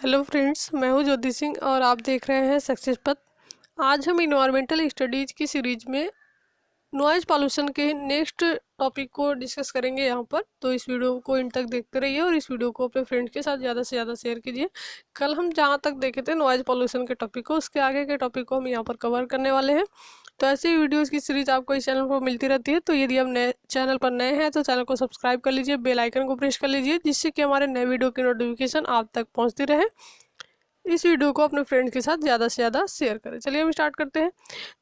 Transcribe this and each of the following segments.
Hello friends, मैं हूं ज्योति सिंह और आप देख रहे हैं सक्सेस पथ। आज हम इन्वायरमेंटल स्टडीज़ की सीरीज में नॉइज़ पॉल्यूशन के नेक्स्ट टॉपिक को डिस्कस करेंगे यहाँ पर। तो इस वीडियो को इन तक देखते रहिए और इस वीडियो को अपने फ्रेंड्स के साथ ज़्यादा से ज़्यादा शेयर कीजिए। कल हम जहाँ तक देखे थे नॉइज़ पॉल्यूशन के टॉपिक को, उसके आगे के टॉपिक को हम यहाँ पर कवर करने वाले हैं। तो ऐसे ही वीडियोज़ की सीरीज आपको इस चैनल पर मिलती रहती है। तो यदि आप नए चैनल पर नए हैं तो चैनल को सब्सक्राइब कर लीजिए, बेल आइकन को प्रेस कर लीजिए, जिससे कि हमारे नए वीडियो की नोटिफिकेशन आप तक पहुँचती रहे। इस वीडियो को अपने फ्रेंड्स के साथ ज़्यादा से ज़्यादा शेयर करें। चलिए हम स्टार्ट करते हैं।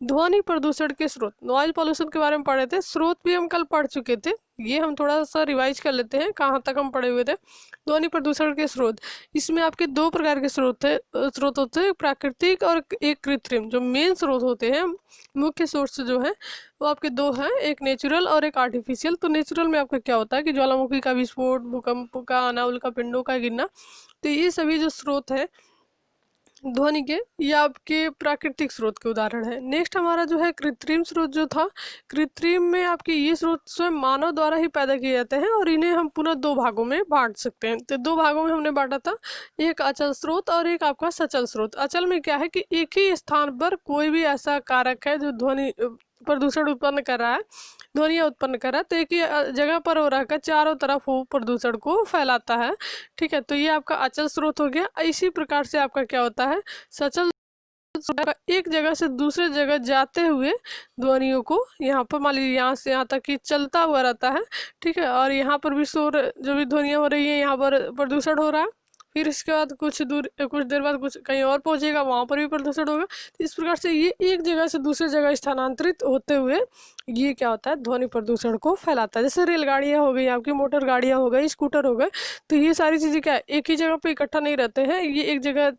ध्वनि प्रदूषण के स्रोत, नॉइज पॉल्यूशन के बारे में पढ़े थे। स्रोत भी हम कल पढ़ चुके थे, ये हम थोड़ा सा रिवाइज कर लेते हैं कहाँ तक हम पढ़े हुए थे। ध्वनि प्रदूषण के स्रोत, इसमें आपके दो प्रकार के स्रोत होते हैं, एक प्राकृतिक और एक कृत्रिम। जो मेन स्रोत होते हैं, मुख्य सोर्स जो है वो आपके दो हैं, एक नेचुरल और एक आर्टिफिशियल। तो नेचुरल में आपका क्या होता है कि ज्वालामुखी का विस्फोट, भूकंप का आना, उल्कापिंडों का गिरना। तो ये सभी जो स्रोत है ध्वनि के, ये आपके प्राकृतिक स्रोत के उदाहरण है। नेक्स्ट हमारा जो है कृत्रिम स्रोत जो था, कृत्रिम में आपके ये स्रोत स्वयं मानव द्वारा ही पैदा किए जाते हैं और इन्हें हम पुनः दो भागों में बांट सकते हैं। तो दो भागों में हमने बांटा था, एक अचल स्रोत और एक आपका सचल स्रोत। अचल में क्या है कि एक ही स्थान पर कोई भी ऐसा कारक है जो ध्वनि प्रदूषण उत्पन्न कर रहा है, ध्वनियाँ उत्पन्न कर रहा है, तो एक ही जगह पर हो रहकर चारों तरफ वो प्रदूषण को फैलाता है। ठीक है, तो ये आपका अचल स्रोत हो गया। इसी प्रकार से आपका क्या होता है, सचल स्रोत, एक जगह से दूसरे जगह जाते हुए ध्वनियों को, यहाँ पर मान लीजिए यहाँ से यहाँ तक कि चलता हुआ रहता है। ठीक है, और यहाँ पर भी शोर, जो भी ध्वनियाँ हो रही है यहाँ पर प्रदूषण हो रहा है। फिर इसके बाद कुछ देर बाद कुछ कहीं और पहुंचेगा, वहां पर भी प्रदूषण होगा। तो इस प्रकार से ये एक जगह से दूसरी जगह स्थानांतरित होते हुए ये क्या होता है, ध्वनि प्रदूषण को फैलाता है। जैसे रेलगाड़ियाँ हो गई, आपकी मोटर गाड़ियाँ हो गई, स्कूटर हो गए, तो ये सारी चीज़ें क्या है, एक ही जगह पे इकट्ठा नहीं रहते हैं, ये एक जगह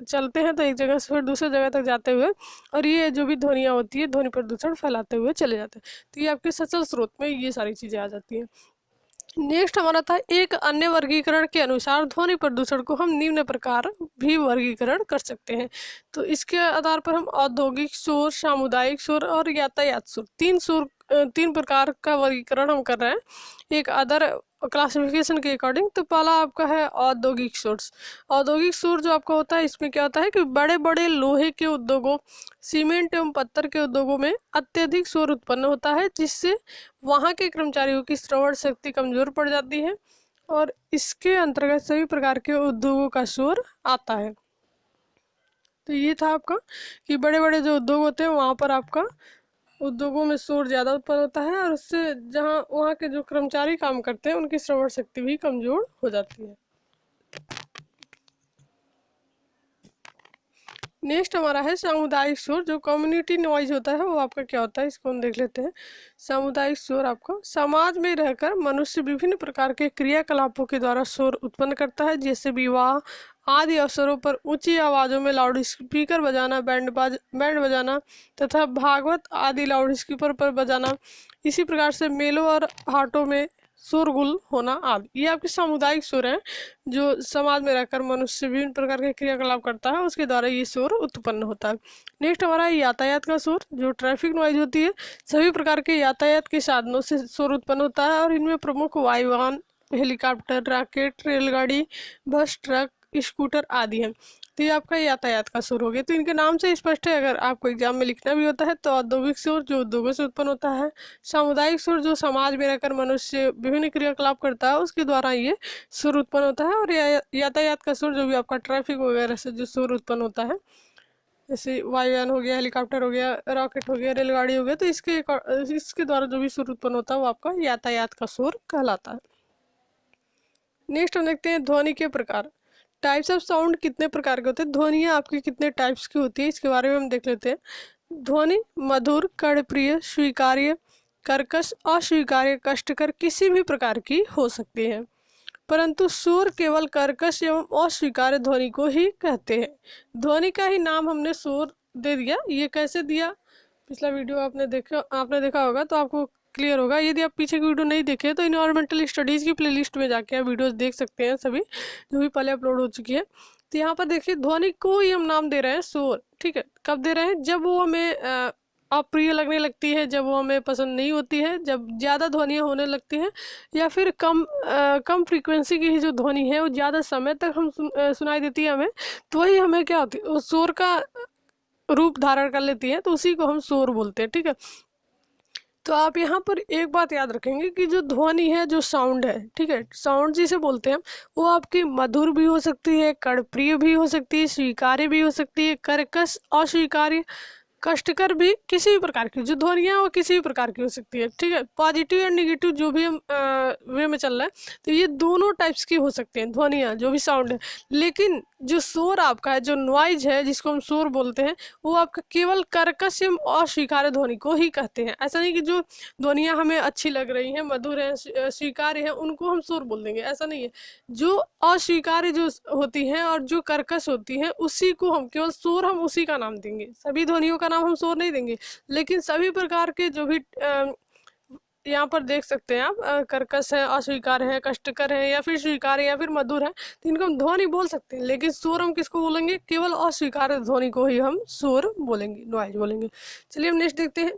चलते हैं तो एक जगह से फिर दूसरी जगह तक जाते हुए, और ये जो भी ध्वनियाँ होती है ध्वनि प्रदूषण फैलाते हुए चले जाते हैं। तो ये आपके सचल स्रोत में ये सारी चीज़ें आ जाती हैं। नेक्स्ट हमारा था, एक अन्य वर्गीकरण के अनुसार ध्वनि प्रदूषण को हम निम्न प्रकार भी वर्गीकरण कर सकते हैं। तो इसके आधार पर हम औद्योगिक शोर, सामुदायिक शोर और यातायात शोर, तीन प्रकार का वर्गीकरण हम कर रहे हैं एक अदर क्लासिफिकेशन के अकॉर्डिंग। तो पहला आपका है औद्योगिक सोर्स। औद्योगिक शोर जो आपका होता है, इसमें क्या होता है कि बड़े बड़े लोहे के उद्योगों, सीमेंट एवं पत्थर के उद्योगों में अत्यधिक शोर उत्पन्न होता है, जिससे वहाँ के कर्मचारियों की श्रवण शक्ति कमजोर पड़ जाती है और इसके अंतर्गत सभी प्रकार के उद्योगों का शोर आता है। तो ये था आपका कि बड़े बड़े जो उद्योग होते हैं वहाँ पर आपका उद्योगों में शोर ज़्यादा उत्पन्न होता है और उससे जहाँ वहाँ के जो कर्मचारी काम करते हैं उनकी श्रवण शक्ति भी कमजोर हो जाती है। नेक्स्ट हमारा है सामुदायिक शोर। जो कम्युनिटी नॉइज होता है वो आपका क्या होता है, इसको हम देख लेते हैं। सामुदायिक शोर आपका समाज में रहकर मनुष्य विभिन्न प्रकार के क्रियाकलापों के द्वारा शोर उत्पन्न करता है, जैसे विवाह आदि अवसरों पर ऊंची आवाज़ों में लाउड स्पीकर बजाना, बैंड बजाना तथा भागवत आदि लाउड स्पीकर पर बजाना। इसी प्रकार से मेलों और हाटों में शोरगुल होना आदि, ये आपके सामुदायिक शोर हैं जो समाज में रहकर मनुष्य विभिन्न प्रकार के क्रियाकलाप करता है, उसके द्वारा ये शोर उत्पन्न होता है। नेक्स्ट हमारा है यातायात का शोर। जो ट्रैफिक नॉइज होती है, सभी प्रकार के यातायात के साधनों से शोर उत्पन्न होता है और इनमें प्रमुख वायुयान, हेलीकॉप्टर, रॉकेट, रेलगाड़ी, बस, ट्रक, स्कूटर आदि हैं। तो ये आपका यातायात का शोर हो गया। तो इनके नाम से स्पष्ट है, अगर आपको एग्जाम में लिखना भी होता है तो औद्योगिक शोर जो उद्योगों से उत्पन्न होता है, सामुदायिक शोर जो समाज में रहकर मनुष्य विभिन्न क्रियाकलाप करता है उसके द्वारा ये शोर उत्पन्न होता है, और यातायात का शोर जो भी आपका ट्रैफिक वगैरह से जो शोर उत्पन्न होता है, जैसे वायुयान हो गया, हेलीकॉप्टर हो गया, रॉकेट हो गया, रेलगाड़ी हो गया, तो इसके द्वारा जो भी शोर उत्पन्न होता है वो आपका यातायात का शोर कहलाता है। नेक्स्ट हम देखते हैं ध्वनि के प्रकार। टाइप्स ऑफ साउंड कितने प्रकार के होते हैं, ध्वनियाँ आपकी कितने टाइप्स की होती है, इसके बारे में हम देख लेते हैं। ध्वनि मधुर, कर्णप्रिय, स्वीकार्य, कर्कश, अस्वीकार्य, कष्टकर किसी भी प्रकार की हो सकती है, परंतु शोर केवल कर्कश एवं अस्वीकार्य ध्वनि को ही कहते हैं। ध्वनि का ही नाम हमने शोर दे दिया। ये कैसे दिया, पिछला वीडियो आपने देखा होगा तो आपको क्लियर होगा। यदि आप पीछे की वीडियो नहीं देखे तो इन्वायरमेंटल स्टडीज़ की प्लेलिस्ट में जाके आप वीडियोस देख सकते हैं, सभी जो भी पहले अपलोड हो चुकी है। तो यहाँ पर देखिए ध्वनि को ही हम नाम दे रहे हैं शोर। ठीक है, कब दे रहे हैं, जब वो हमें अप्रिय लगने लगती है, जब वो हमें पसंद नहीं होती है, जब ज़्यादा ध्वनियाँ होने लगती हैं, या फिर कम फ्रीक्वेंसी की ही जो ध्वनि है वो ज़्यादा समय तक सुनाई देती है हमें, तो वही हमें क्या होती है, वो शोर का रूप धारण कर लेती है, तो उसी को हम शोर बोलते हैं। ठीक है, तो आप यहाँ पर एक बात याद रखेंगे कि जो ध्वनि है, जो साउंड है, ठीक है, साउंड जिसे बोलते हैं, वो आपकी मधुर भी हो सकती है, कर्णप्रिय भी हो सकती है, स्वीकार्य भी हो सकती है, कर्कश, अस्वीकार्य, कष्टकर भी, किसी भी प्रकार की जो ध्वनियाँ वो किसी भी प्रकार की हो सकती है। ठीक है, पॉजिटिव एंड निगेटिव जो भी हम वे में चल रहा है, तो ये दोनों टाइप्स की हो सकती हैं ध्वनियाँ, जो भी साउंड है। लेकिन जो शोर आपका है, जो नॉइज है, जिसको हम शोर बोलते हैं, वो आपका केवल कर्कश एवं अस्वीकार्य ध्वनि को ही कहते हैं। ऐसा नहीं कि जो ध्वनियाँ हमें अच्छी लग रही हैं, मधुर हैं, स्वीकार्य हैं, उनको हम शोर बोल देंगे, ऐसा नहीं है। जो अस्वीकार्य जो होती हैं और जो कर्कश होती हैं, उसी को हम केवल शोर, हम उसी का नाम देंगे, सभी ध्वनियों का नाम हम शोर नहीं देंगे। लेकिन सभी प्रकार के जो भी यहाँ पर देख सकते हैं आप, कर्कश है, अस्वीकार्य है, कष्टकर है, या फिर स्वीकार्य या फिर मधुर है, तो इनको हम ध्वनि बोल सकते हैं। लेकिन शोर हम किसको बोलेंगे, केवल अस्वीकार्य ध्वनि को ही हम शोर बोलेंगे, नॉइज बोलेंगे। चलिए हम नेक्स्ट देखते हैं।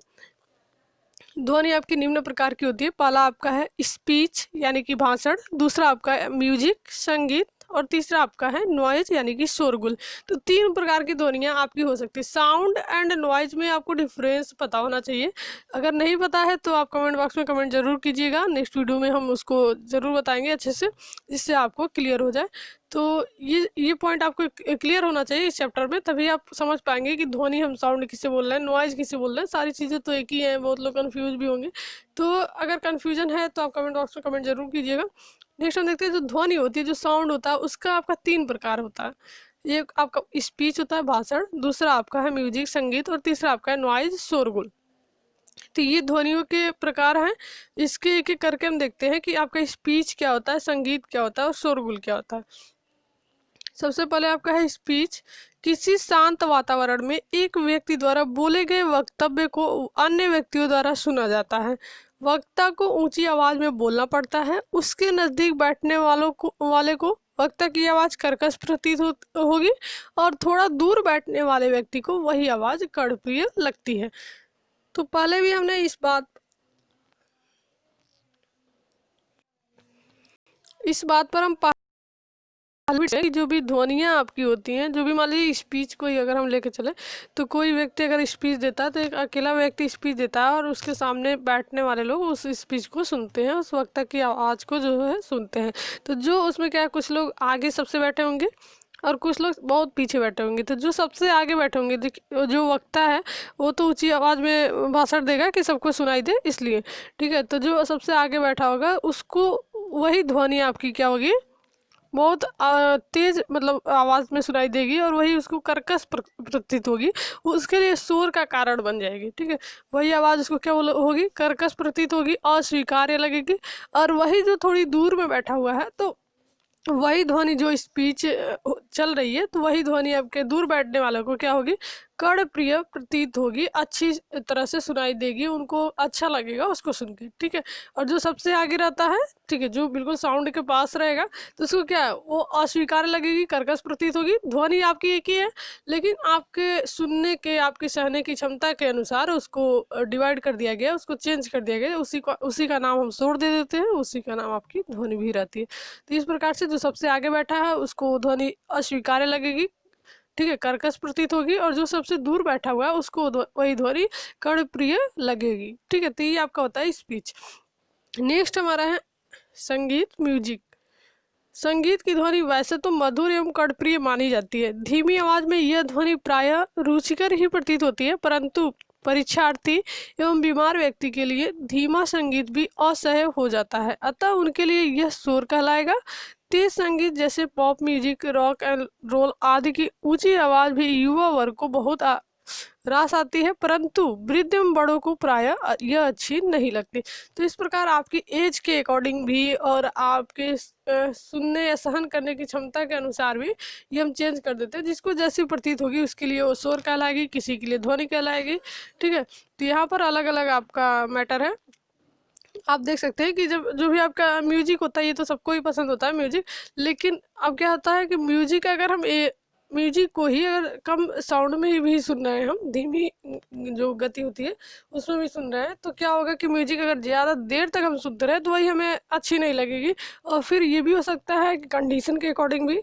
ध्वनि आपकी निम्न प्रकार की होती है। पहला आपका है स्पीच यानी कि भाषण, दूसरा आपका है म्यूजिक संगीत, और तीसरा आपका है नॉइज यानी कि शोरगुल। तो तीन प्रकार की ध्वनियाँ आपकी हो सकती है। साउंड एंड नॉइज में आपको डिफरेंस पता होना चाहिए। अगर नहीं पता है तो आप कमेंट बॉक्स में कमेंट जरूर कीजिएगा, नेक्स्ट वीडियो में हम उसको ज़रूर बताएंगे अच्छे से, जिससे आपको क्लियर हो जाए। तो ये पॉइंट आपको क्लियर होना चाहिए इस चैप्टर में, तभी आप समझ पाएंगे कि ध्वनि हम साउंड किसे बोल रहे हैं, नॉइज किसे बोल रहे हैं। सारी चीज़ें तो एक ही हैं, बहुत लोग कन्फ्यूज भी होंगे। तो अगर कन्फ्यूजन है तो आप कमेंट बॉक्स में कमेंट जरूर कीजिएगा। नेक्स्ट हम देखते हैं, जो ध्वनि होती है, जो साउंड होता है, उसका आपका तीन प्रकार होता है। ये आपका स्पीच होता है, भाषण, दूसरा आपका है म्यूजिक संगीत, और तीसरा आपका है नॉइज शोरगुल। तो ये ध्वनियों के प्रकार हैं। इसके एक एक करके हम देखते हैं कि आपका स्पीच क्या होता है, संगीत क्या होता है, और शोरगुल क्या होता है। सबसे पहले आपका है स्पीच। किसी शांत वातावरण में एक व्यक्ति द्वारा बोले गए वक्तव्य को अन्य व्यक्तियों द्वारा सुना जाता है। वक्ता को ऊंची आवाज में बोलना पड़ता है। उसके नजदीक बैठने वाले को वक्ता की आवाज कर्कश प्रतीत होगी, और थोड़ा दूर बैठने वाले व्यक्ति को वही आवाज कर्णप्रिय लगती है। तो पहले भी हमने इस बात पर हम कि जो भी ध्वनियाँ आपकी होती हैं, जो भी मान लीजिए स्पीच कोई अगर हम लेके चले, तो कोई व्यक्ति अगर स्पीच देता है, तो एक अकेला व्यक्ति स्पीच देता है और उसके सामने बैठने वाले लोग उस स्पीच को सुनते हैं, उस वक्त की आवाज़ को जो है सुनते हैं। तो जो उसमें क्या है, कुछ लोग आगे सबसे बैठे होंगे और कुछ लोग बहुत पीछे बैठे होंगे। तो जो सबसे आगे बैठे होंगे, जो वक्ता है, वो तो ऊंची आवाज़ में भाषण देगा कि सबको सुनाई दे, इसलिए। ठीक है, तो जो सबसे आगे बैठा होगा उसको वही ध्वनि आपकी क्या होगी, बहुत तेज मतलब आवाज में सुनाई देगी, और वही उसको कर्कश प्रतीत होगी, उसके लिए शोर का कारण बन जाएगी। ठीक है, वही आवाज उसको क्या होगी, कर्कश प्रतीत होगी, अस्वीकार्य लगेगी। और वही जो थोड़ी दूर में बैठा हुआ है, तो वही ध्वनि जो स्पीच चल रही है, तो वही ध्वनि आपके दूर बैठने वालों को क्या होगी, कर्णप्रिय प्रतीत होगी, अच्छी तरह से सुनाई देगी, उनको अच्छा लगेगा उसको सुन के। ठीक है, और जो सबसे आगे रहता है, ठीक है, जो बिल्कुल साउंड के पास रहेगा, तो उसको क्या है, वो अस्वीकार्य लगेगी, कर्कश प्रतीत होगी। ध्वनि आपकी एक ही है, लेकिन आपके सुनने के, आपके सहने की क्षमता के अनुसार उसको डिवाइड कर दिया गया, उसको चेंज कर दिया गया, उसी का नाम हम शोर दे देते हैं, उसी का नाम आपकी ध्वनि भी रहती है। तो इस प्रकार से जो सबसे आगे बैठा है उसको ध्वनि अस्वीकार्य लगेगी, ठीक है, कर्कश प्रतीत होगी, और जो सबसे दूर बैठा हुआ है उसको वही ध्वनि कर्णप्रिय लगेगी। ठीक है, तो ये आपका होता है स्पीच। नेक्स्ट हमारा है संगीत, म्यूजिक। संगीत की ध्वनि वैसे तो मधुर एवं कर्णप्रिय मानी जाती है। धीमी आवाज में यह ध्वनि प्रायः रुचिकर ही प्रतीत होती है, परंतु परीक्षार्थी एवं बीमार व्यक्ति के लिए धीमा संगीत भी असह्य हो जाता है, अतः उनके लिए यह शोर कहलाएगा। तेज संगीत जैसे pop music, rock and roll आदि की ऊंची आवाज भी युवा वर्ग को बहुत रास आती है, परंतु वृद्ध एवं बड़ों को प्राय यह अच्छी नहीं लगती। तो इस प्रकार आपकी एज के अकॉर्डिंग भी और आपके सुनने या सहन करने की क्षमता के अनुसार भी ये हम चेंज कर देते हैं। जिसको जैसी प्रतीत होगी उसके लिए वो शोर कहलाएगी, किसी के लिए ध्वनि कहलाएगी। ठीक है, तो यहाँ पर अलग अलग आपका मैटर है। आप देख सकते हैं कि जब जो भी आपका म्यूजिक होता है, ये तो सबको ही पसंद होता है म्यूजिक, लेकिन अब क्या होता है कि म्यूजिक अगर हम म्यूजिक को ही अगर कम साउंड में ही भी सुन रहे हैं, हम धीमी जो गति होती है उसमें भी सुन रहे हैं, तो क्या होगा कि म्यूजिक अगर ज़्यादा देर तक हम सुनते रहे तो वही हमें अच्छी नहीं लगेगी। और फिर ये भी हो सकता है कि कंडीशन के अकॉर्डिंग भी,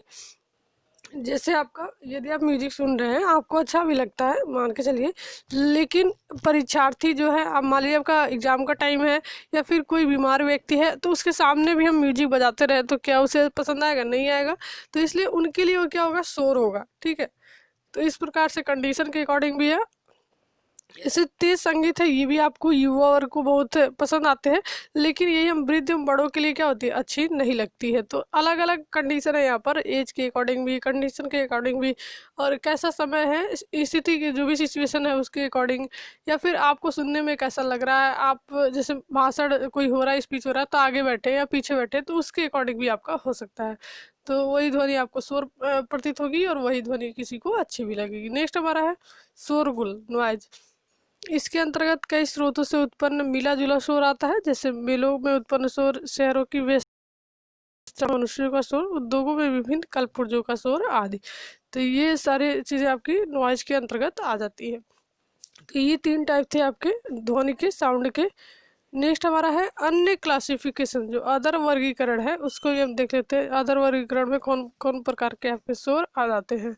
जैसे आपका यदि आप म्यूजिक सुन रहे हैं आपको अच्छा भी लगता है मान के चलिए, लेकिन परीक्षार्थी जो है, अब मान लीजिए आपका एग्ज़ाम का टाइम है या फिर कोई बीमार व्यक्ति है, तो उसके सामने भी हम म्यूजिक बजाते रहे तो क्या उसे पसंद आएगा? नहीं आएगा। तो इसलिए उनके लिए वो क्या होगा, शोर होगा। ठीक है, तो इस प्रकार से कंडीशन के अकॉर्डिंग भी है। ऐसे तेज संगीत है, ये भी आपको युवा वर्ग को बहुत पसंद आते हैं, लेकिन यही हम वृद्ध एवं बड़ों के लिए क्या होती है, अच्छी नहीं लगती है। तो अलग अलग कंडीशन है यहाँ पर, एज के अकॉर्डिंग भी, कंडीशन के अकॉर्डिंग भी, और कैसा समय है, स्थिति की जो भी सिचुएशन है उसके अकॉर्डिंग, या फिर आपको सुनने में कैसा लग रहा है। आप जैसे भाषण कोई हो रहा है, स्पीच हो रहा है, तो आगे बैठे या पीछे बैठे, तो उसके अकॉर्डिंग भी आपका हो सकता है। तो वही ध्वनि आपको शोर प्रतीत होगी और वही ध्वनि किसी को अच्छी भी लगेगी। नेक्स्ट हमारा है शोरगुल, नॉइज। इसके अंतर्गत कई स्रोतों से उत्पन्न मिला जुला शोर आता है, जैसे मेलों में उत्पन्न शोर, शहरों की व्यस्तता, मनुष्यों का शोर, उद्योगों में विभिन्न कलपुर्जों का शोर आदि। तो ये सारी चीज़ें आपकी नॉइज के अंतर्गत आ जाती है। तो ये 3 टाइप थे आपके ध्वनि के, साउंड के। नेक्स्ट हमारा है अन्य क्लासिफिकेशन, जो अदर वर्गीकरण है उसको भी हम देख लेते हैं। अदर वर्गीकरण में कौन कौन प्रकार के आपके शोर आ जाते हैं।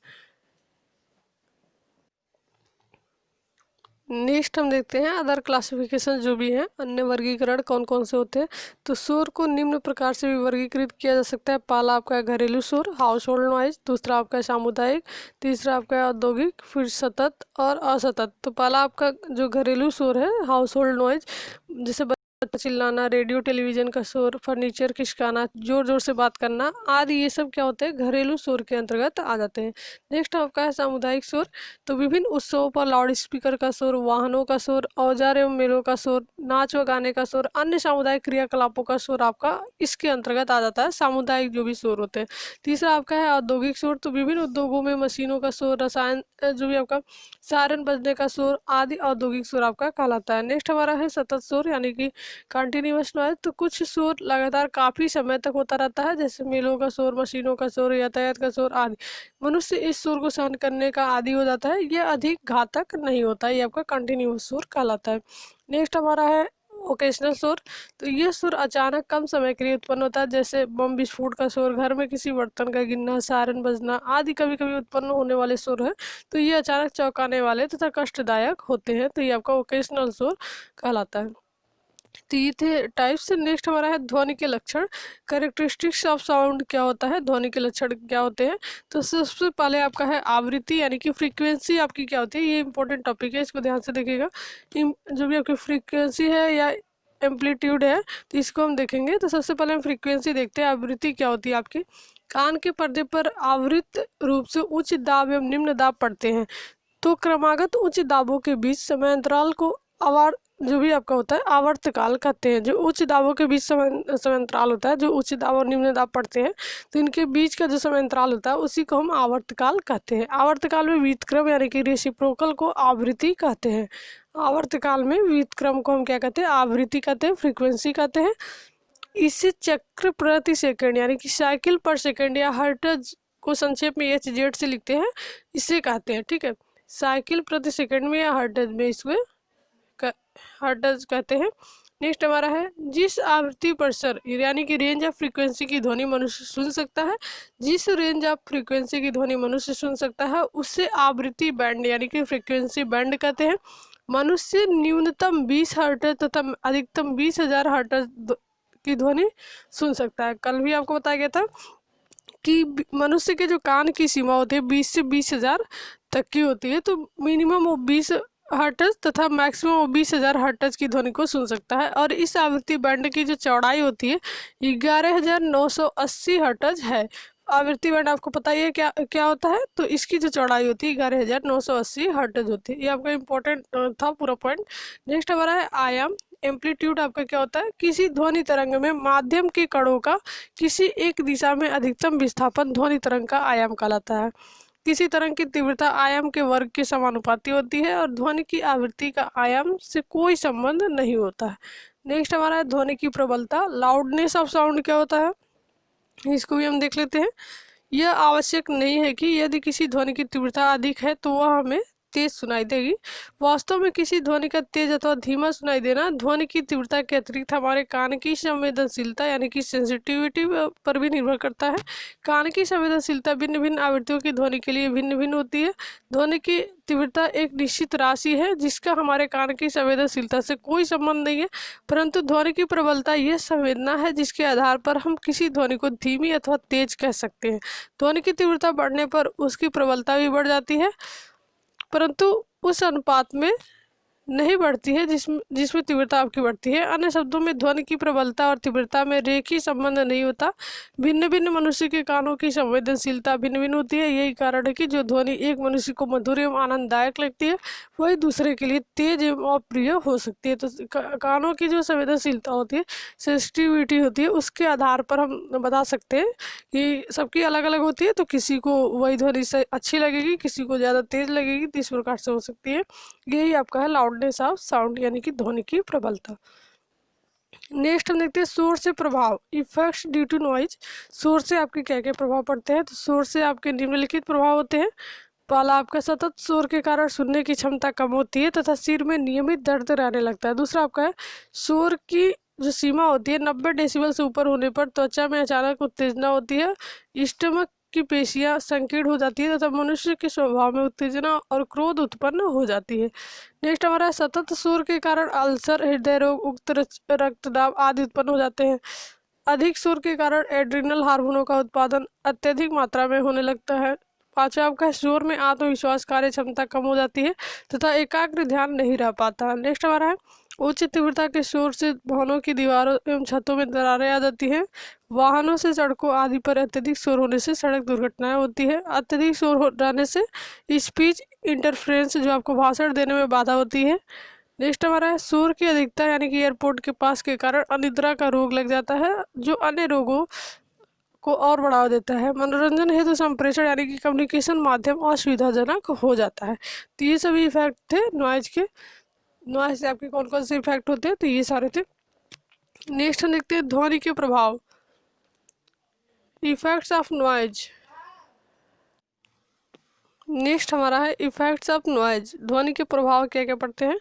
नेक्स्ट हम देखते हैं अदर क्लासिफिकेशन जो भी हैं, अन्य वर्गीकरण कौन कौन से होते हैं। तो शोर को निम्न प्रकार से भी वर्गीकृत किया जा सकता है। पहला आपका है घरेलू शोर, हाउस होल्ड नॉइज। दूसरा आपका है सामुदायिक। तीसरा आपका है औद्योगिक। फिर सतत और असतत। तो पहला आपका जो घरेलू शोर है, हाउस होल्ड नॉइज, जैसे चिल्लाना, रेडियो टेलीविजन का शोर, फर्नीचर खिसकाना, जोर जोर से बात करना आदि, ये सब क्या होते हैं, घरेलू शोर के अंतर्गत आ जाते हैं। नेक्स्ट आपका है सामुदायिक शोर। तो विभिन्न उत्सवों पर लाउड स्पीकर का शोर, वाहनों का शोर, औजार एवं मेलों का शोर, नाच व गाने का शोर, अन्य सामुदायिक क्रियाकलापों का शोर आपका इसके अंतर्गत आ जाता है, सामुदायिक जो भी शोर होते हैं। तीसरा आपका है औद्योगिक शोर। तो विभिन्न उद्योगों में मशीनों का शोर, रसायन जो भी आपका सायरन बजने का शोर आदि औद्योगिक शोर आपका कहलाता है। नेक्स्ट हमारा है सतत शोर, यानी कि कंटिन्यूअस नॉइज। तो कुछ शोर लगातार काफी समय तक होता रहता है, जैसे मेलों का शोर, मशीनों का शोर, यातायात का शोर आदि। मनुष्य इस शोर को सहन करने का आदी हो जाता है, यह अधिक घातक नहीं होता, ये आपका कंटिन्यूअस शोर कहलाता है। नेक्स्ट हमारा है ओकेशनल शोर। तो यह शोर अचानक कम समय के लिए उत्पन्न होता है, जैसे बम विस्फोट का शोर, घर में किसी बर्तन का गिरना, सायरन बजना आदि कभी कभी उत्पन्न होने वाले शोर है। तो ये अचानक चौंकाने वाले तथा कष्टदायक होते हैं, तो ये आपका ओकेशनल शोर कहलाता है। तो ये थे टाइप्स। नेक्स्ट हमारा है ध्वनि के लक्षण, कैरेक्टरिस्टिक्स ऑफ साउंड। क्या होता है, ध्वनि के लक्षण क्या होते हैं। तो सबसे पहले आपका है आवृत्ति, यानी कि फ्रीक्वेंसी आपकी क्या होती है, ये इंपॉर्टेंट टॉपिक है, इसको ध्यान से देखिएगा। जो भी आपकी फ्रीक्वेंसी है या एम्पलीट्यूड है, तो इसको हम देखेंगे। तो सबसे पहले हम फ्रीक्वेंसी देखते हैं। आवृत्ति क्या होती है आपकी, कान के पर्दे पर आवृत रूप से उच्च दाब एवं निम्न दाब पड़ते हैं। तो क्रमागत उच्च दाबों के बीच समय अंतराल को आवार जो भी आपका होता है आवर्तकाल कहते हैं। जो उच्च दाबों के बीच समय अंतराल होता है, जो उच्च दाब और निम्न दाब पड़ते हैं, तो इनके बीच का जो समय अंतराल होता है उसी को हम आवर्तकाल कहते हैं। आवर्तकाल में व्युत्क्रम यानी कि रेसिप्रोकल को आवृत्ति कहते हैं। आवर्तकाल में व्युत्क्रम को हम क्या कहते हैं, आवृत्ति कहते हैं, फ्रीक्वेंसी कहते हैं। इसे चक्र प्रति सेकंड यानी कि साइकिल पर सेकंड या हर्ट्ज को संक्षेप में HZ से लिखते हैं, इसे कहते हैं। ठीक है, साइकिल प्रति सेकंड में या हर्ट्ज में इसको हर्ट्ज कहते हैं। नेक्स्ट हमारा है जिस आवृत्ति पर सर यानी कि रेंज ऑफ फ्रीक्वेंसी की ध्वनि मनुष्य सुन सकता है। जिस रेंज ऑफ फ्रीक्वेंसी की ध्वनि मनुष्य सुन सकता है उसे आवृत्ति बैंड यानी कि फ्रीक्वेंसी बैंड कहते हैं। मनुष्य न्यूनतम 20 हर्ट्ज तथा अधिकतम 20,000 हर्ट्ज की ध्वनि सुन सकता है। कल भी आपको बताया गया था कि मनुष्य के जो कान की सीमा होती है 20 से 20,000 तक की होती है। तो मिनिमम वो 20 हर्ट्ज तथा मैक्सिमम 20,000 हर्ट्ज की ध्वनि को सुन सकता है। और इस आवृत्ति बैंड की जो चौड़ाई होती है 11,980 हर्ट्ज है। आवृत्ति बैंड आपको पता ही है क्या क्या होता है, तो इसकी जो चौड़ाई होती है 11,980 हर्ट्ज होती है। ये आपका इंपॉर्टेंट था पूरा पॉइंट। नेक्स्ट हमारा है आयाम। एम्पलीट्यूड आपका क्या होता है, किसी ध्वनि तरंग में माध्यम के कणों का किसी एक दिशा में अधिकतम विस्थापन ध्वनि तरंग का आयाम कहलाता है। किसी तरंग की तीव्रता आयाम के वर्ग के समानुपाती होती है और ध्वनि की आवृत्ति का आयाम से कोई संबंध नहीं होता है। नेक्स्ट हमारा है ध्वनि की प्रबलता। लाउडनेस ऑफ साउंड क्या होता है, इसको भी हम देख लेते हैं। यह आवश्यक नहीं है कि यदि किसी ध्वनि की तीव्रता अधिक है तो वह हमें तेज सुनाई देगी। वास्तव में किसी ध्वनि का तेज अथवा धीमा सुनाई देना ध्वनि की तीव्रता के अतिरिक्त हमारे कान की संवेदनशीलता यानी कि सेंसिटिविटी पर भी निर्भर करता है। कान की संवेदनशीलता भिन्न भिन्न आवृत्तियों की ध्वनि के लिए भिन्न भिन्न होती है। ध्वनि की तीव्रता एक निश्चित राशि है जिसका हमारे कान की संवेदनशीलता से कोई संबंध नहीं है, परंतु ध्वनि की प्रबलता यह संवेदना है जिसके आधार पर हम किसी ध्वनि को धीमी अथवा तेज कह सकते हैं। ध्वनि की तीव्रता बढ़ने पर उसकी प्रबलता भी बढ़ जाती है, परंतु उस अनुपात में नहीं बढ़ती है जिसमें तीव्रता आपकी बढ़ती है। अन्य शब्दों में ध्वनि की प्रबलता और तीव्रता में रेखीय संबंध नहीं होता। भिन्न भिन्न मनुष्य के कानों की संवेदनशीलता भिन्न भिन्न होती है। यही कारण है कि जो ध्वनि एक मनुष्य को मधुर एवं आनंददायक लगती है वही दूसरे के लिए तेज एवं अप्रिय हो सकती है। तो कानों की जो संवेदनशीलता होती है, सेंसिटिविटी होती है, उसके आधार पर हम बता सकते हैं कि सबकी अलग अलग होती है। तो किसी को वही ध्वनि से अच्छी लगेगी, किसी को ज़्यादा तेज लगेगी, तो इस प्रकार से हो सकती है। यही आपका है लाउडनेस ऑफ साउंड यानी कि ध्वनि की प्रबलता। नेक्स्ट हम देखते हैं शोर से प्रभाव, इफेक्ट्स ड्यू टू नॉइज। शोर से आपके क्या क्या प्रभाव पड़ते हैं? तो शोर से आपके निम्नलिखित प्रभाव होते हैं। पहला, आपका सतत शोर के कारण सुनने की क्षमता कम होती है तथा सिर में नियमित दर्द रहने लगता है। दूसरा आपका है शोर की जो सीमा होती है 90 डेसिबल से ऊपर होने पर त्वचा में अचानक उत्तेजना होती है, स्टमक की पेशियां संकीर्ण हो जाती है तथा मनुष्य के स्वभाव में उत्तेजना और क्रोध उत्पन्न हो जाती है। नेक्स्ट हमारा सतत शोर के कारण अल्सर, हृदय रोग, उच्च रक्तदाब आदि उत्पन्न हो जाते हैं। अधिक शोर के कारण एड्रिनल हार्मोनों का उत्पादन अत्यधिक मात्रा में होने लगता है। पांचवा आपका शोर में आत्मविश्वास, कार्य क्षमता कम हो जाती है तथा एकाग्र ध्यान नहीं रह पाता। नेक्स्ट हमारा है उच्च तीव्रता के शोर से भवनों की दीवारों एवं छतों में दरारें आ जाती हैं। वाहनों से सड़कों आदि पर अत्यधिक शोर होने से सड़क दुर्घटनाएं होती है। अत्यधिक शोर हो जाने से स्पीच इंटरफ्रेंस जो आपको भाषण देने में बाधा होती है। नेक्स्ट हमारा है शोर की अधिकता यानी कि एयरपोर्ट के पास के कारण अनिद्रा का रोग लग जाता है जो अन्य रोगों को और बढ़ावा देता है। मनोरंजन हेतु संप्रेषण यानी कि कम्युनिकेशन माध्यम असुविधाजनक हो जाता है। तो ये सभी इफेक्ट थे नॉइज के। नॉइज से आपके कौन कौन से इफेक्ट होते हैं? तो ये सारे थे। नेक्स्ट हम देखते हैं ध्वनि के प्रभाव, इफेक्ट्स ऑफ नॉइज। नेक्स्ट हमारा है इफेक्ट्स ऑफ नॉइज, ध्वनि के प्रभाव क्या क्या पड़ते हैं?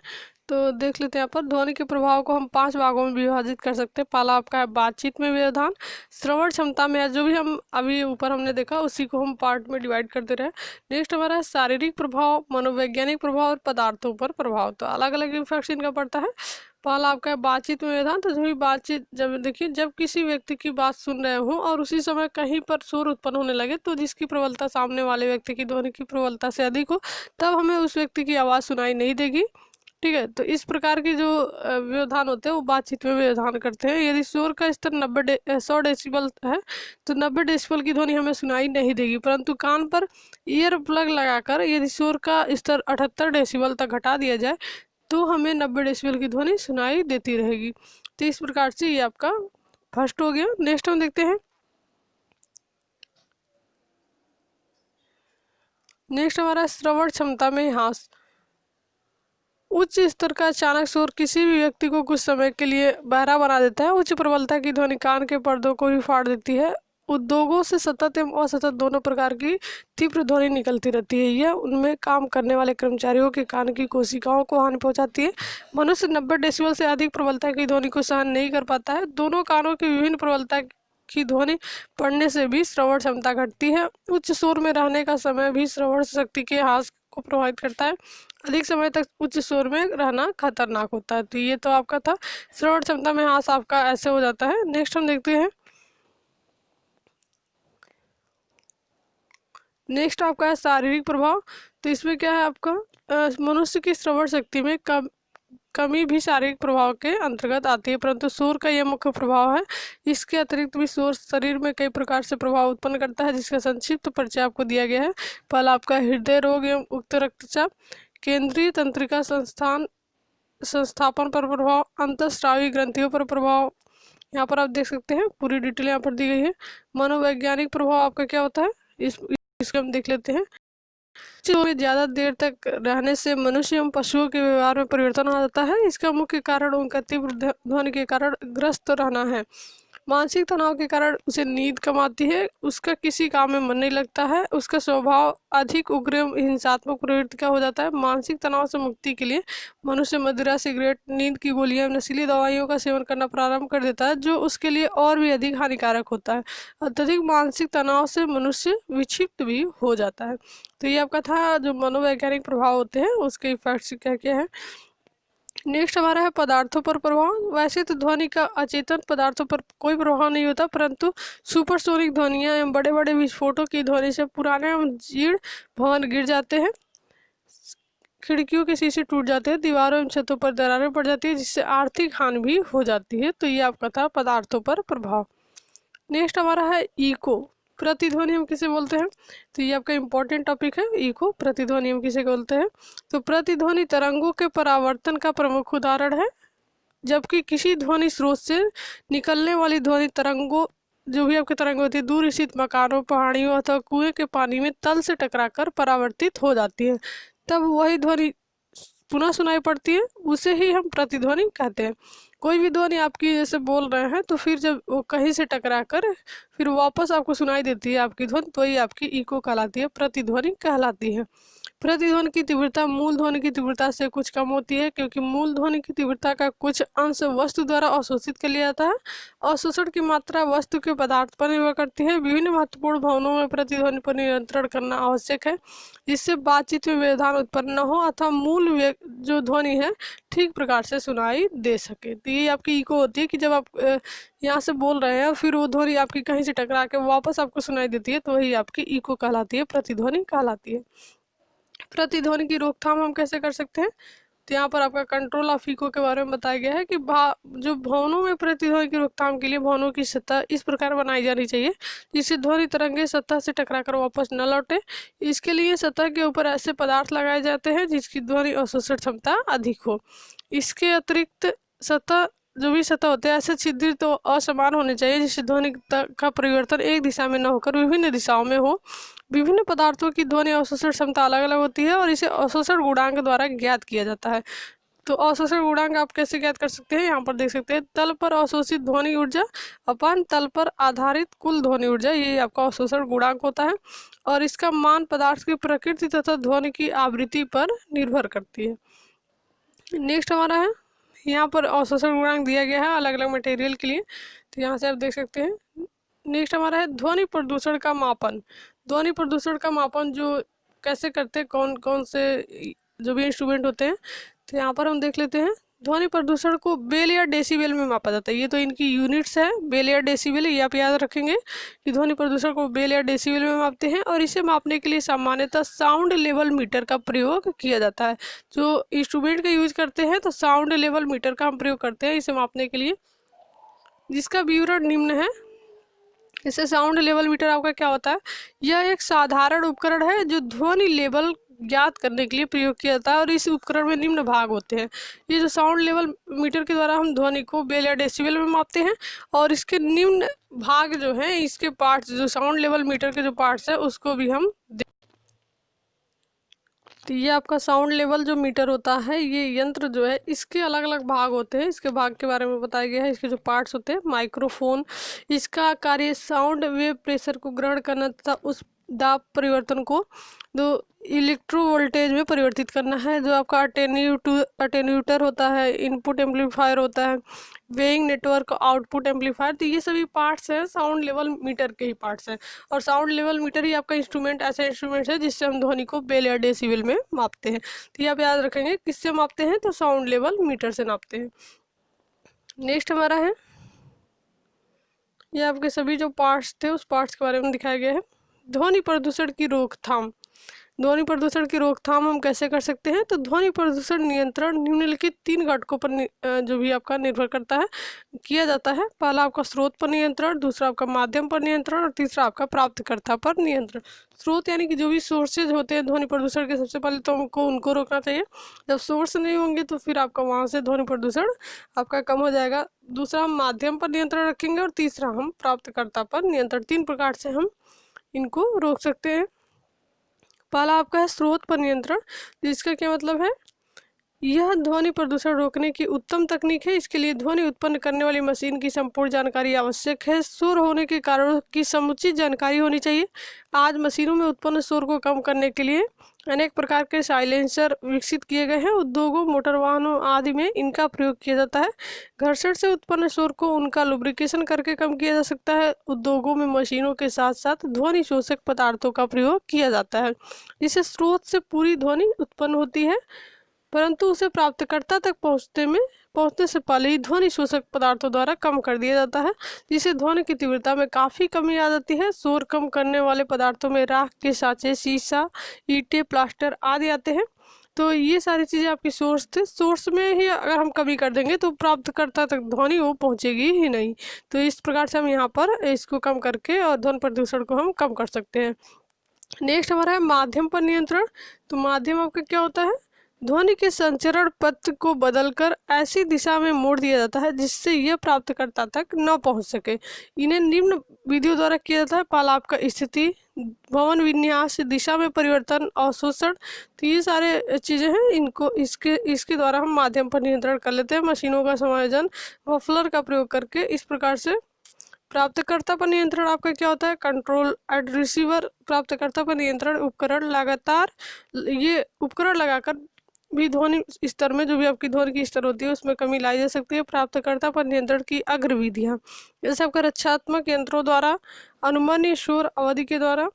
तो देख लेते हैं। यहाँ पर ध्वनि के प्रभाव को हम 5 भागों में विभाजित कर सकते हैं। पहला आपका है बातचीत में व्यवधान, श्रवण क्षमता में, जो भी हम अभी ऊपर हमने देखा उसी को हम पार्ट में डिवाइड करते रहे। नेक्स्ट हमारा है शारीरिक प्रभाव, मनोवैज्ञानिक प्रभाव और पदार्थों पर प्रभाव। तो अलग अलग इफेक्ट्स इनका पड़ता है। पहला आपका है बातचीत में व्यवधान। तो जो भी बातचीत, जब देखिए जब किसी व्यक्ति की बात सुन रहे हो और उसी समय कहीं पर शोर उत्पन्न होने लगे तो जिसकी प्रबलता सामने वाले व्यक्ति की ध्वनि की प्रबलता से अधिक हो तब हमें उस व्यक्ति की आवाज़ सुनाई नहीं देगी। ठीक है, तो इस प्रकार की जो व्यवधान होते हैं वो बातचीत में व्यवधान करते हैं। यदि शोर का स्तर 100 डेसिबल है तो 90 डेसिबल की ध्वनि हमें सुनाई नहीं देगी, परंतु कान पर ईयर प्लग लगाकर यदि शोर का स्तर 78 डेसिबल तक घटा दिया जाए तो हमें 90 डेसिबल की ध्वनि सुनाई देती रहेगी। तो इस प्रकार से ये आपका फर्स्ट हो गया। नेक्स्ट हम देखते हैं। नेक्स्ट हमारा श्रवण क्षमता में ह्रास। उच्च स्तर का अचानक शोर किसी भी व्यक्ति को कुछ समय के लिए बहरा बना देता है। उच्च प्रबलता की ध्वनि कान के पर्दों को भी फाड़ देती है। उद्योगों से सतत एवं असतत दोनों प्रकार की तीव्र ध्वनि निकलती रहती है। यह उनमें काम करने वाले कर्मचारियों के कान की कोशिकाओं को हानि पहुंचाती है। मनुष्य 90 डेसिबल से अधिक प्रबलता की ध्वनि को सहन नहीं कर पाता है। दोनों कानों की विभिन्न प्रबलता की ध्वनि पड़ने से भी श्रवण क्षमता घटती है। उच्च शोर में रहने का समय भी श्रवण शक्ति के ह्रास को प्रभावित करता है। अधिक समय तक उच्च शोर में रहना खतरनाक होता है। तो ये तो आपका था श्रवण क्षमता में ह्रास, आपका ऐसे हो जाता है। नेक्स्ट हम देखते हैं। नेक्स्ट आपका है शारीरिक प्रभाव। तो इसमें क्या है आपका मनुष्य की श्रवण शक्ति में कमी भी शारीरिक प्रभाव के अंतर्गत आती है, परंतु शोर का यह मुख्य प्रभाव है। इसके अतिरिक्त भी शोर शरीर में कई प्रकार से प्रभाव उत्पन्न करता है जिसका संक्षिप्त परिचय आपको दिया गया है। पहला आपका हृदय रोग एवं उच्च रक्तचाप, केंद्रीय तंत्रिका संस्थापन पर प्रभाव, अंतःस्रावी ग्रंथियों पर प्रभाव। यहाँ पर आप देख सकते हैं पूरी डिटेल यहाँ पर दी गई है। मनोवैज्ञानिक प्रभाव आपका क्या होता है इसको हम देख लेते हैं। में ज्यादा देर तक रहने से मनुष्य एवं पशुओं के व्यवहार में परिवर्तन आ जाता है। इसका मुख्य कारण उनका तीव्र ध्वनि के कारण ग्रस्त रहना है। मानसिक तनाव के कारण उसे नींद कम आती है, उसका किसी काम में मन नहीं लगता है, उसका स्वभाव अधिक उग्र एवं हिंसात्मक प्रवृत्ति का हो जाता है। मानसिक तनाव से मुक्ति के लिए मनुष्य मदिरा, सिगरेट, नींद की गोलियां, नशीली दवाइयों का सेवन करना प्रारंभ कर देता है, जो उसके लिए और भी अधिक हानिकारक होता है। अत्यधिक मानसिक तनाव से मनुष्य विक्षिप्त भी हो जाता है। तो ये आपका था जो मनोवैज्ञानिक प्रभाव होते हैं उसके इफेक्ट्स क्या क्या है। नेक्स्ट हमारा है पदार्थों पर प्रभाव। वैसे तो ध्वनि का अचेतन पदार्थों पर कोई प्रभाव नहीं होता, परंतु सुपरसोनिक ध्वनियां एवं बड़े बड़े विस्फोटों की ध्वनि से पुराने एवं जीर्ण भवन गिर जाते हैं, खिड़कियों के शीशे टूट जाते हैं, दीवारों एवं छतों पर दरारें पड़ जाती है, जिससे आर्थिक हानि भी हो जाती है। तो ये आपका था पदार्थों पर प्रभाव। नेक्स्ट हमारा है इको, प्रतिध्वनि हम किसे बोलते हैं। तो ये आपका इंपॉर्टेंट टॉपिक है, इको, प्रतिध्वनि हम किसे बोलते हैं। तो प्रतिध्वनि तरंगों के परावर्तन का प्रमुख उदाहरण है। जबकि किसी ध्वनि स्रोत से निकलने वाली ध्वनि तरंगों, जो भी आपकी तरंग होती है, दूर स्थित मकानों, पहाड़ियों अथवा कुएं के पानी में तल से टकराकर परावर्तित हो जाती है, तब वही ध्वनि पुनः सुनाई पड़ती है, उसे ही हम प्रतिध्वनि कहते हैं। कोई भी ध्वनि आपकी जैसे बोल रहे हैं तो फिर जब वो कहीं से टकरा कर फिर वापस आपको सुनाई देती है आपकी ध्वनि, तो ये आपकी इको कहलाती है, प्रतिध्वनि कहलाती है। प्रतिध्वनि की तीव्रता मूल ध्वनि की तीव्रता से कुछ कम होती है, क्योंकि मूल ध्वनि की तीव्रता का कुछ अंश वस्तु द्वारा अवशोषित कर लिया जाता है। अवशोषण की मात्रा वस्तु के पदार्थ पर निर्भर करती है। विभिन्न महत्वपूर्ण भवनों में प्रतिध्वनि पर नियंत्रण करना आवश्यक है, जिससे बातचीत में व्यवधान उत्पन्न न हो अथवा मूल जो ध्वनि है ठीक प्रकार से सुनाई दे सके। तो ये आपकी इको होती है कि जब आप यहाँ से बोल रहे हैं फिर वो ध्वनि आपकी कहीं से टकरा के वापस आपको सुनाई देती है, तो वही आपकी इको कहलाती है, प्रतिध्वनि कहलाती है। प्रतिध्वनि की रोकथाम हम कैसे कर सकते हैं। तो यहाँ पर आपका कंट्रोल ऑफ इको के बारे में बताया गया है कि जो भवनों में प्रतिध्वनि की रोकथाम के लिए भवनों की सतह इस प्रकार बनाई जानी चाहिए जिससे ध्वनि तरंगे सतह से टकराकर वापस न लौटे। इसके लिए सतह के ऊपर ऐसे पदार्थ लगाए जाते हैं जिसकी ध्वनि अवशोषण क्षमता अधिक हो। इसके अतिरिक्त सतह जो भी सतह होते हैं ऐसे छिद्र तो असमान होने चाहिए जिससे ध्वनि का परिवर्तन एक दिशा में न होकर विभिन्न दिशाओं में हो। विभिन्न पदार्थों की ध्वनि अवशोषण क्षमता अलग अलग होती है और इसे अवशोषण गुणांक द्वारा ज्ञात किया जाता है। तो अवशोषण गुणांक आप कैसे ज्ञात कर सकते हैं, यहाँ पर देख सकते हैं, तल पर अवशोषित ध्वनि ऊर्जा अपन तल पर आधारित कुल ध्वनि ऊर्जा, ये आपका अवशोषण गुणांक होता है और इसका मान पदार्थ की प्रकृति तथा ध्वनि की आवृत्ति पर निर्भर करती है। नेक्स्ट हमारा है, यहाँ पर अवशोषण गुणांक दिया गया है अलग अलग मटेरियल के लिए, तो यहाँ से आप देख सकते हैं। नेक्स्ट हमारा है ध्वनि प्रदूषण का मापन। ध्वनि प्रदूषण का मापन जो कैसे करते हैं, कौन कौन से जो भी इंस्ट्रूमेंट होते हैं, तो यहाँ पर हम देख लेते हैं। ध्वनि प्रदूषण को बेल या डेसिबल में मापा जाता है। ये तो इनकी यूनिट्स है, बेल या डेसिबल, ये आप याद रखेंगे कि ध्वनि प्रदूषण को बेल या डेसिबल में मापते हैं और इसे मापने के लिए सामान्यतः साउंड लेवल मीटर का प्रयोग किया जाता है। जो इंस्ट्रूमेंट का यूज करते हैं तो साउंड लेवल मीटर का हम प्रयोग करते हैं इसे मापने के लिए, जिसका विवरण निम्न है। इससे साउंड लेवल मीटर आपका क्या होता है, यह एक साधारण उपकरण है जो ध्वनि लेवल ज्ञात करने के लिए प्रयोग किया जाता है और इस उपकरण में निम्न भाग होते हैं। ये जो साउंड लेवल मीटर के द्वारा हम ध्वनि को बेल या डेसिबल में मापते हैं और इसके निम्न भाग जो हैं, इसके पार्ट्स, जो साउंड लेवल मीटर के जो पार्ट्स है उसको भी हम तो ये आपका साउंड लेवल जो मीटर होता है, ये यंत्र जो है इसके अलग अलग भाग होते हैं। इसके भाग के बारे में बताया गया है। इसके जो पार्ट्स होते हैं, माइक्रोफोन, इसका कार्य साउंड वेव प्रेशर को ग्रहण करना तथा उस दाब परिवर्तन को जो इलेक्ट्रो वोल्टेज में परिवर्तित करना है। जो आपका अटेन्यूटर होता है, इनपुट एम्पलीफायर होता है, वेइंग नेटवर्क, आउटपुट एम्पलीफायर, तो ये सभी पार्ट्स हैं साउंड लेवल मीटर के ही पार्ट्स हैं। और साउंड लेवल मीटर ही आपका इंस्ट्रूमेंट, ऐसा इंस्ट्रूमेंट है जिससे हम ध्वनि को बेल या डेसिबल में मापते हैं। तो ये आप याद रखेंगे, किससे मापते हैं, तो साउंड लेवल मीटर से नापते हैं। नेक्स्ट हमारा है, ये आपके सभी जो पार्ट्स थे उस पार्ट्स के बारे में दिखाया गया है। ध्वनि प्रदूषण की रोकथाम। ध्वनि प्रदूषण की रोकथाम हम कैसे कर सकते हैं, तो ध्वनि प्रदूषण नियंत्रण निम्नलिखित 3 घटकों पर जो भी आपका निर्भर करता है, किया जाता है। पहला आपका स्रोत पर नियंत्रण, दूसरा आपका माध्यम पर नियंत्रण और तीसरा आपका प्राप्तकर्ता पर नियंत्रण। स्रोत यानी कि जो भी सोर्सेज होते हैं ध्वनि प्रदूषण के, सबसे पहले तो हमको उनको रोकना चाहिए। जब सोर्स नहीं होंगे तो फिर आपका वहाँ से ध्वनि प्रदूषण आपका कम हो जाएगा। दूसरा हम माध्यम पर नियंत्रण रखेंगे और तीसरा हम प्राप्तकर्ता पर नियंत्रण। 3 प्रकार से हम इनको रोक सकते हैं। पहला आपका है स्रोत पर नियंत्रण, जिसका क्या मतलब है, यह ध्वनि प्रदूषण रोकने की उत्तम तकनीक है। इसके लिए ध्वनि उत्पन्न करने वाली मशीन की संपूर्ण जानकारी आवश्यक है। शोर होने के कारणों की समुचित जानकारी होनी चाहिए। आज मशीनों में उत्पन्न शोर को कम करने के लिए अनेक प्रकार के साइलेंसर विकसित किए गए हैं। उद्योगों, मोटर वाहनों आदि में इनका प्रयोग किया जाता है। घर्षण से उत्पन्न शोर को उनका लुब्रिकेशन करके कम किया जा सकता है। उद्योगों में मशीनों के साथ साथ ध्वनि शोषक पदार्थों का प्रयोग किया जाता है, जिससे स्रोत से पूरी ध्वनि उत्पन्न होती है, परंतु उसे प्राप्तकर्ता तक पहुंचने से पहले ही ध्वनि शोषक पदार्थों द्वारा कम कर दिया जाता है, जिससे ध्वनि की तीव्रता में काफ़ी कमी आ जाती है। शोर कम करने वाले पदार्थों में राख के साँचे, शीशा, ईंटें, प्लास्टर आदि आते हैं। तो ये सारी चीज़ें आपकी सोर्स थे। सोर्स में ही अगर हम कमी कर देंगे तो प्राप्तकर्ता तक ध्वनि वो पहुंचेगी ही नहीं। तो इस प्रकार से हम यहाँ पर इसको कम करके और ध्वनि प्रदूषण को हम कम कर सकते हैं। नेक्स्ट हमारा है माध्यम पर नियंत्रण। तो माध्यम आपका क्या होता है? ध्वनि के संचरण पथ को बदलकर ऐसी दिशा में मोड़ दिया जाता है जिससे यह प्राप्तकर्ता तक न पहुंच सके। इन्हें निम्न विधियों द्वारा किया जाता है। पहला आपका स्थिति, भवन विन्यास, दिशा में परिवर्तन, अवशोषण। तो ये सारे चीज़ें हैं, इनको इसके द्वारा हम माध्यम पर नियंत्रण कर लेते हैं। मशीनों का समायोजन मफलर का प्रयोग करके इस प्रकार से। प्राप्तकर्ता पर नियंत्रण आपका क्या होता है? Control and receiver. प्राप्तकर्ता पर नियंत्रण उपकरण लगातार ये उपकरण लगाकर भी ध्वनि स्तर में, जो भी आपकी ध्वनि की स्तर होती है उसमें कमी लाई जा सकती है। प्राप्तकर्ता पर नियंत्रण की अग्रविधियाँ, जैसे आपका रक्षात्मक यंत्रों द्वारा, अनुमान्य शोर अवधि के द्वारा,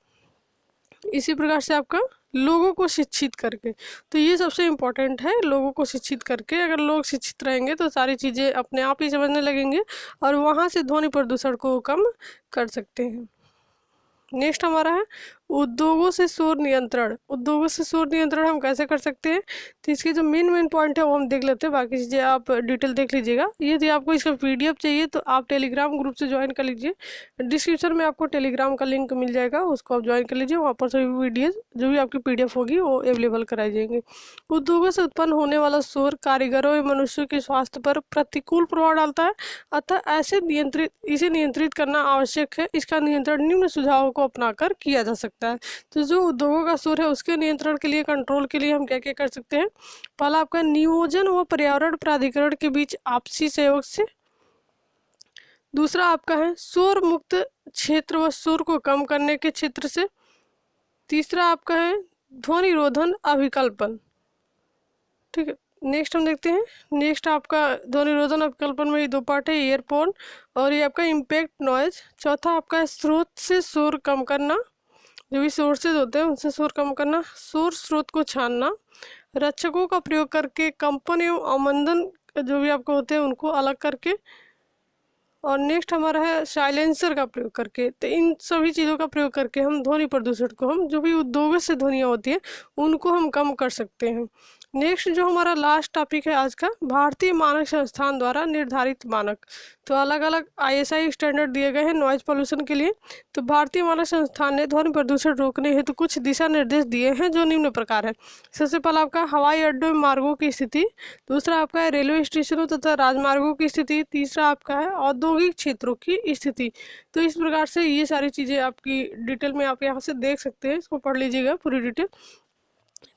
इसी प्रकार से आपका लोगों को शिक्षित करके। तो ये सबसे इम्पोर्टेंट है, लोगों को शिक्षित करके। अगर लोग शिक्षित रहेंगे तो सारी चीज़ें अपने आप ही समझने लगेंगे और वहाँ से ध्वनि प्रदूषण को कम कर सकते हैं। नेक्स्ट हमारा है उद्योगों से शोर नियंत्रण। उद्योगों से शोर नियंत्रण हम कैसे कर सकते हैं? तो इसके जो मेन पॉइंट है वो हम देख लेते हैं, बाकी चीज़ें आप डिटेल देख लीजिएगा। यदि आपको इसका PDF चाहिए तो आप टेलीग्राम ग्रुप से ज्वाइन कर लीजिए। डिस्क्रिप्शन में आपको टेलीग्राम का लिंक मिल जाएगा, उसको आप ज्वाइन कर लीजिए। वहाँ पर सभी वीडियोज़ जो भी आपकी PDF होगी वो अवेलेबल कराई जाएंगे। उद्योगों से उत्पन्न होने वाला शोर कारीगरों एवं मनुष्यों के स्वास्थ्य पर प्रतिकूल प्रभाव डालता है, अतः इसे नियंत्रित करना आवश्यक है। इसका नियंत्रण निम्न सुझावों को अपनाकर किया जा सकता है। तो जो उद्योगों का शोर है उसके नियंत्रण के लिए, कंट्रोल के लिए हम क्या क्या कर सकते हैं? पहला आपका नियोजन व पर्यावरण प्राधिकरण के बीच आपसी सहयोग से। दूसरा आपका है शोर मुक्त क्षेत्र व शोर को कम करने के क्षेत्र से। तीसरा आपका है ध्वनि रोधन अभिकल्पन। ठीक है, नेक्स्ट हम देखते हैं। नेक्स्ट आपका ध्वनि रोधन अभिकल्पन में ये 2 पार्ट है, ईयरफोन और ये आपका इम्पैक्ट नॉइज। चौथा आपका स्रोत से शोर कम करना, जो भी सोर्सेज होते हैं उनसे शोर कम करना। शोर स्रोत को छानना, रक्षकों का प्रयोग करके कंपन एवं अवमंदन जो भी आपको होते हैं उनको अलग करके। और नेक्स्ट हमारा है साइलेंसर का प्रयोग करके। तो इन सभी चीज़ों का प्रयोग करके हम ध्वनि प्रदूषण को, हम जो भी उद्योगों से ध्वनियाँ होती हैं उनको हम कम कर सकते हैं। नेक्स्ट जो हमारा लास्ट टॉपिक है आज का, भारतीय मानक संस्थान द्वारा निर्धारित मानक। तो अलग अलग ISI स्टैंडर्ड दिए गए हैं नॉइज पोल्यूशन के लिए। तो भारतीय मानक संस्थान ने ध्वनि प्रदूषण रोकने हेतु कुछ दिशा निर्देश दिए हैं जो निम्न प्रकार है। सबसे पहला आपका हवाई अड्डों एवं मार्गों की स्थिति। दूसरा आपका है रेलवे स्टेशनों तथा राजमार्गों की स्थिति। तीसरा आपका है औद्योगिक क्षेत्रों की स्थिति। तो इस प्रकार से ये सारी चीज़ें आपकी डिटेल में आप यहाँ से देख सकते हैं, इसको पढ़ लीजिएगा पूरी डिटेल।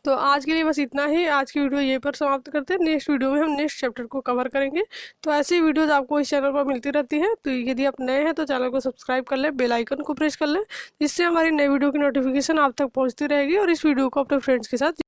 तो आज के लिए बस इतना ही। आज की वीडियो यहीं पर समाप्त करते हैं। नेक्स्ट वीडियो में हम नेक्स्ट चैप्टर को कवर करेंगे। तो ऐसी वीडियोस आपको इस चैनल पर मिलती रहती है। तो यदि आप नए हैं तो चैनल को सब्सक्राइब कर लें, बेल आइकन को प्रेस कर लें, जिससे हमारी नई वीडियो की नोटिफिकेशन आप तक पहुंचती रहेगी। और इस वीडियो को अपने फ्रेंड्स के साथ